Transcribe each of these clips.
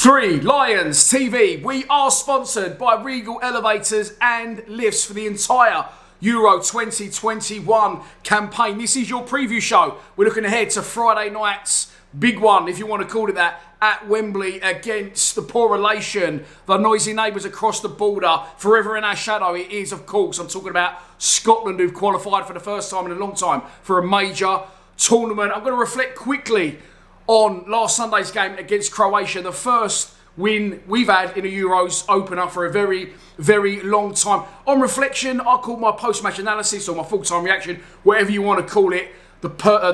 Three Lions TV. We are sponsored by Regal Elevators and Lifts for the entire Euro 2021 campaign. This is your preview show. We're looking ahead to Friday night's big one, if you want to call it that, at Wembley against the poor relation, the noisy neighbours across the border. Forever in our shadow, it is, of course. I'm talking about Scotland, who've qualified for the first time in a long time for a major tournament. I'm going to reflect quickly on last Sunday's game against Croatia, the first win we've had in a Euros opener for a very, very long time. On reflection, I call my post-match analysis or my full-time reaction, whatever you want to call it, the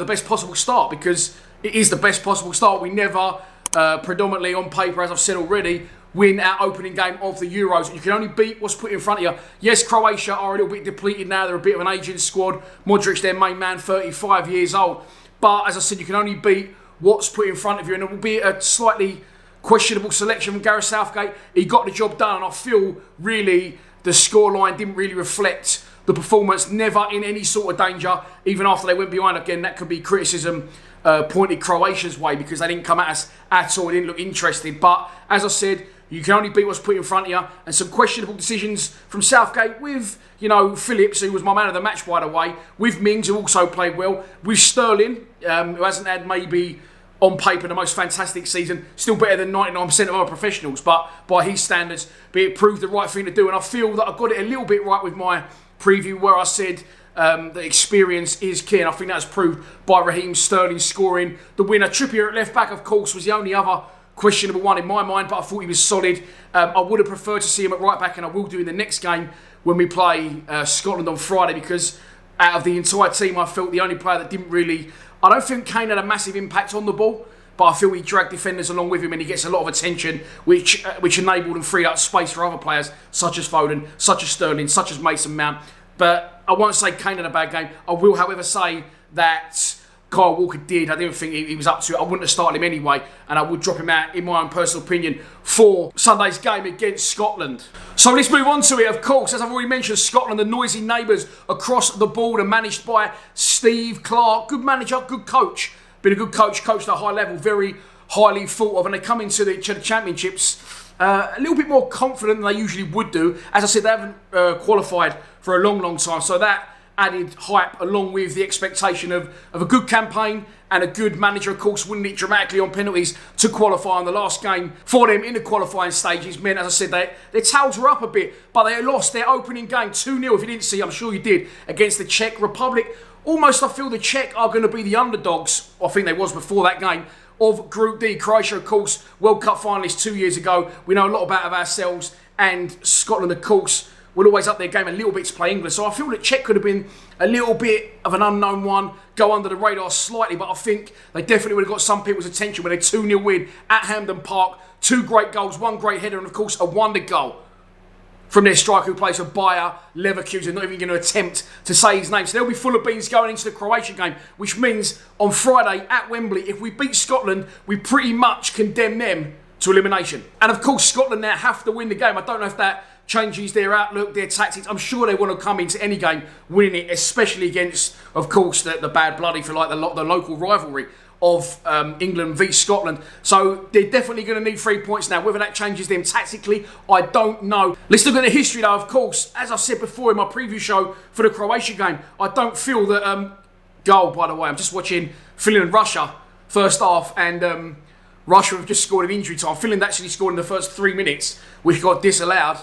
best possible start, because it is the best possible start. We never, predominantly on paper, as I've said already, win our opening game of the Euros. You can only beat what's put in front of you. Yes, Croatia are a little bit depleted now. They're a bit of an aging squad. Modric, their main man, 35 years old. But as I said, you can only beat what's put in front of you, and it will be a slightly questionable selection from Gareth Southgate. He got the job done, and I feel really the scoreline didn't really reflect the performance. Never in any sort of danger, even after they went behind. Again, that could be criticism pointed Croatia's way because they didn't come at us at all. They didn't look interested. But as I said, you can only beat what's put in front of you, and some questionable decisions from Southgate with, Phillips, who was my man of the match, by the way, with Mings, who also played well, with Sterling, who hasn't had maybe on paper the most fantastic season, still better than 99% of our professionals, but by his standards, it proved the right thing to do. And I feel that I got it a little bit right with my preview where I said that experience is key, and I think that was proved by Raheem Sterling scoring the winner. Trippier at left back, of course, was the only other questionable one in my mind, but I thought he was solid. I would have preferred to see him at right back, and I will do in the next game when we play Scotland on Friday, because out of the entire team, I felt the only player that didn't really... I don't think Kane had a massive impact on the ball, but I feel he dragged defenders along with him, and he gets a lot of attention, which enabled and freed up space for other players, such as Foden, such as Sterling, such as Mason Mount. But I won't say Kane had a bad game. I will, however, say that Kyle Walker did. I didn't think he was up to it. I wouldn't have started him anyway, and I would drop him out, in my own personal opinion, for Sunday's game against Scotland. So let's move on to it, of course. As I've already mentioned, Scotland, the noisy neighbours across the border, managed by Steve Clarke. Good manager, good coach. Been a good coach, coached at a high level, very highly thought of, and they come into the championships a little bit more confident than they usually would do. As I said, they haven't qualified for a long, long time, so that added hype along with the expectation of a good campaign and a good manager, of course, winning it dramatically on penalties to qualify in the last game for them in the qualifying stages meant, as I said, their tails were up a bit, but they lost their opening game 2-0, if you didn't see, I'm sure you did, against the Czech Republic. Almost, I feel the Czech are going to be the underdogs, I think they was before that game, of Group D. Croatia, of course, World Cup finalists 2 years ago. We know a lot about ourselves, and Scotland, of course, will always up their game a little bit to play England. So I feel that Czech could have been a little bit of an unknown one, go under the radar slightly, but I think they definitely would have got some people's attention when they 2-0 win at Hampden Park. Two great goals, one great header, and of course a wonder goal from their striker who plays for Bayer Leverkusen, not even going to attempt to say his name. So they'll be full of beans going into the Croatia game, which means on Friday at Wembley, if we beat Scotland, we pretty much condemn them to elimination. And of course, Scotland now have to win the game. I don't know if that changes their outlook, their tactics. I'm sure they want to come into any game winning it, especially against, of course, the bad blood, if you like, the local rivalry of England v Scotland. So they're definitely going to need 3 points now. Whether that changes them tactically, I don't know. Let's look at the history though, of course. As I said before in my preview show for the Croatia game, I don't feel that... goal, by the way, I'm just watching Finland and Russia first half, and Russia have just scored in injury time. Finland actually scored in the first 3 minutes, which got disallowed.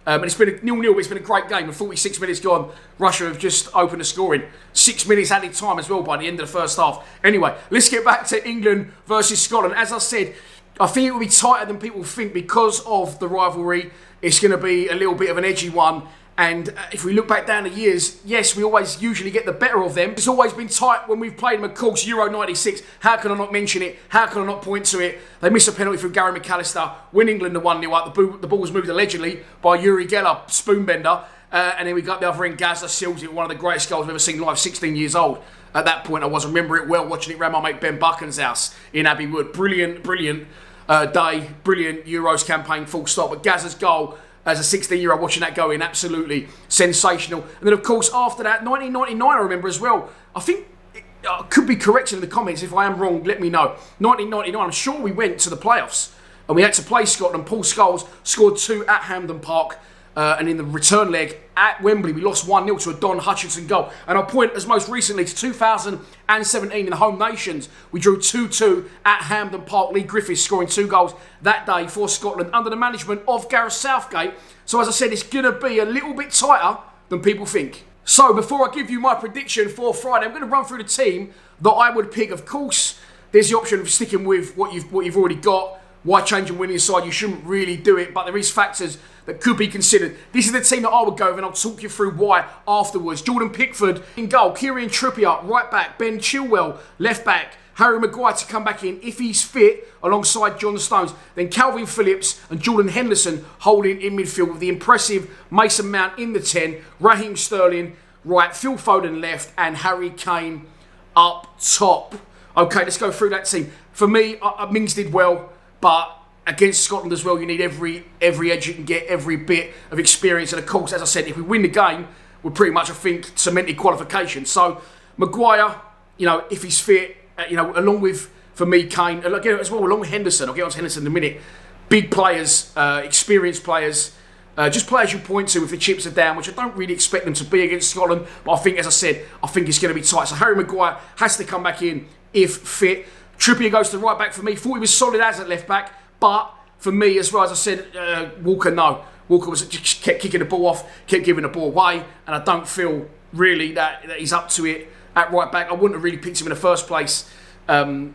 And it's been a 0-0, it's been a great game. With 46 minutes gone, Russia have just opened the scoring. 6 minutes added time as well by the end of the first half. Anyway, let's get back to England versus Scotland. As I said, I think it will be tighter than people think because of the rivalry. It's going to be a little bit of an edgy one. And if we look back down the years, yes, we always usually get the better of them. It's always been tight when we've played them, of course, Euro 96. How can I not mention it? How can I not point to it? They missed a penalty from Gary McAllister when England the 1-0 up. The ball was moved allegedly by Yuri Geller, spoonbender. And then we got the other end, Gazza seals it, one of the greatest goals I've ever seen live, 16 years old. At that point, I remember it well, watching it around my mate Ben Buchan's house in Abbey Wood. Brilliant day, brilliant Euros campaign, full stop. But Gazza's goal, as a 16-year-old watching that go in, absolutely sensational. And then, of course, after that, 1999, I remember as well. I think, I could be corrected in the comments. If I am wrong, let me know. 1999, I'm sure we went to the playoffs and we had to play Scotland. Paul Scholes scored 2 at Hampden Park. And in the return leg at Wembley, we lost 1-0 to a Don Hutchinson goal. And I'll point as most recently to 2017 in the home nations. We drew 2-2 at Hampden Park. Lee Griffiths scoring 2 goals that day for Scotland under the management of Gareth Southgate. So as I said, it's going to be a little bit tighter than people think. So before I give you my prediction for Friday, I'm going to run through the team that I would pick. Of course, there's the option of sticking with what you've already got. Why change and win inside? You shouldn't really do it, but there is factors that could be considered. This is the team that I would go with, and I'll talk you through why afterwards. Jordan Pickford in goal, Kieran Trippier right back, Ben Chilwell left back, Harry Maguire to come back in if he's fit alongside John Stones, then Calvin Phillips and Jordan Henderson holding in midfield with the impressive Mason Mount in the 10, Raheem Sterling right, Phil Foden left, and Harry Kane up top. Okay, let's go through that team. For me, Mings did well. But against Scotland as well, you need every edge you can get, every bit of experience. And of course, as I said, if we win the game, we're pretty much, I think, cemented qualification. So Maguire, if he's fit, along with, for me, Kane, as well, along with Henderson. I'll get on to Henderson in a minute. Big players, experienced players, just players you point to if the chips are down, which I don't really expect them to be against Scotland. But I think, as I said, I think it's going to be tight. So Harry Maguire has to come back in if fit. Trippier goes to the right back for me. Thought he was solid as a left back, but for me as well, as I said, Walker, no. Walker just kept kicking the ball off, kept giving the ball away, and I don't feel really that he's up to it at right back. I wouldn't have really picked him in the first place. And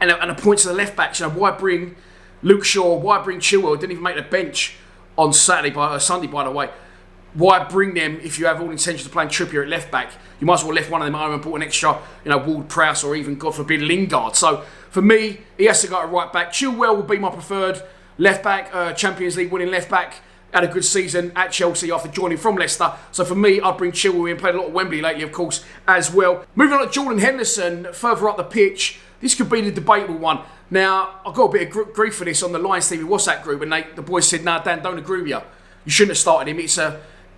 a point to the left backs. Why bring Luke Shaw? Why bring Chilwell? Didn't even make the bench on Sunday, by the way. Why bring them if you have all intentions of playing Trippier at left back? You might as well left one of them at home and put an extra, Ward-Prowse or even, God forbid, Lingard. So for me, he has to go at right back. Chilwell will be my preferred left back. Champions League winning left back. Had a good season at Chelsea after joining from Leicester. So for me, I'd bring Chilwell in. Played a lot of Wembley lately, of course, as well. Moving on to Jordan Henderson, further up the pitch. This could be the debatable one. Now, I got a bit of grief for this on the Lions TV WhatsApp group, and the boys said, "Nah, Dan, don't agree with you. You shouldn't have started him.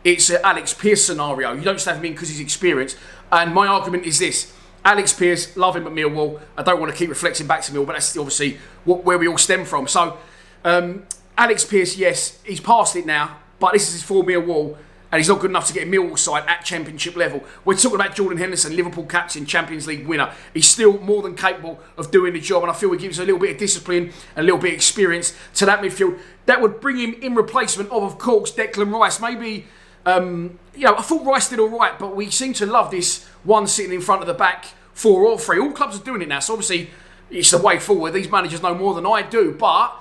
It's an Alex Pearce scenario. You don't have him in because he's experienced." And my argument is this. Alex Pearce, love him at Millwall. I don't want to keep reflecting back to Millwall, but that's obviously where we all stem from. So, Alex Pearce, yes, he's past it now, but this is for Millwall, and he's not good enough to get a Millwall side at championship level. We're talking about Jordan Henderson, Liverpool captain, Champions League winner. He's still more than capable of doing the job, and I feel he gives a little bit of discipline, a little bit of experience to that midfield. That would bring him in replacement of course, Declan Rice. Maybe... I thought Rice did all right, but we seem to love this one sitting in front of the back 4 or 3. All clubs are doing it now, so obviously it's the way forward. These managers know more than I do, but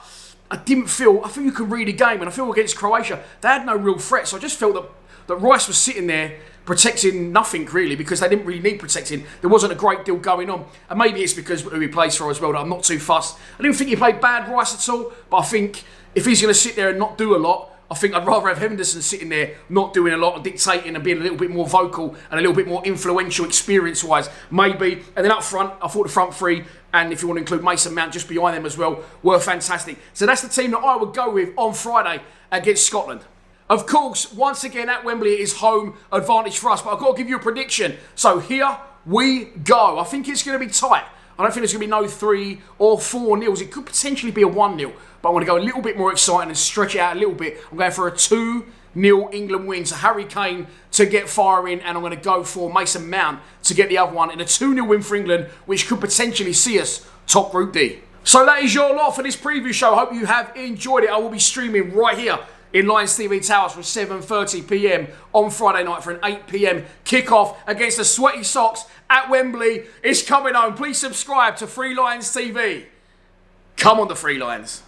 I think you can read a game, and I feel against Croatia, they had no real threat, so I just felt that Rice was sitting there protecting nothing really, because they didn't really need protecting. There wasn't a great deal going on, and maybe it's because who he plays for as well that I'm not too fussed. I didn't think he played bad, Rice, at all, but I think if he's going to sit there and not do a lot, I think I'd rather have Henderson sitting there not doing a lot and dictating and being a little bit more vocal and a little bit more influential experience-wise, maybe. And then up front, I thought the front three, and if you want to include Mason Mount just behind them as well, were fantastic. So that's the team that I would go with on Friday against Scotland. Of course, once again at Wembley, it is home advantage for us, but I've got to give you a prediction. So here we go. I think it's going to be tight. I don't think there's going to be no 3 or 4 nils. It could potentially be a 1-0, but I want to go a little bit more exciting and stretch it out a little bit. I'm going for a 2-0 England win. So Harry Kane to get firing, and I'm going to go for Mason Mount to get the other one in a 2-0 win for England, which could potentially see us top Group D. So that is your lot for this preview show. I hope you have enjoyed it. I will be streaming right here in Lions TV Towers from 7:30 p.m. on Friday night for an 8 p.m. kickoff against the Sweaty Sox at Wembley. It's coming home. Please subscribe to Free Lions TV. Come on, the Free Lions.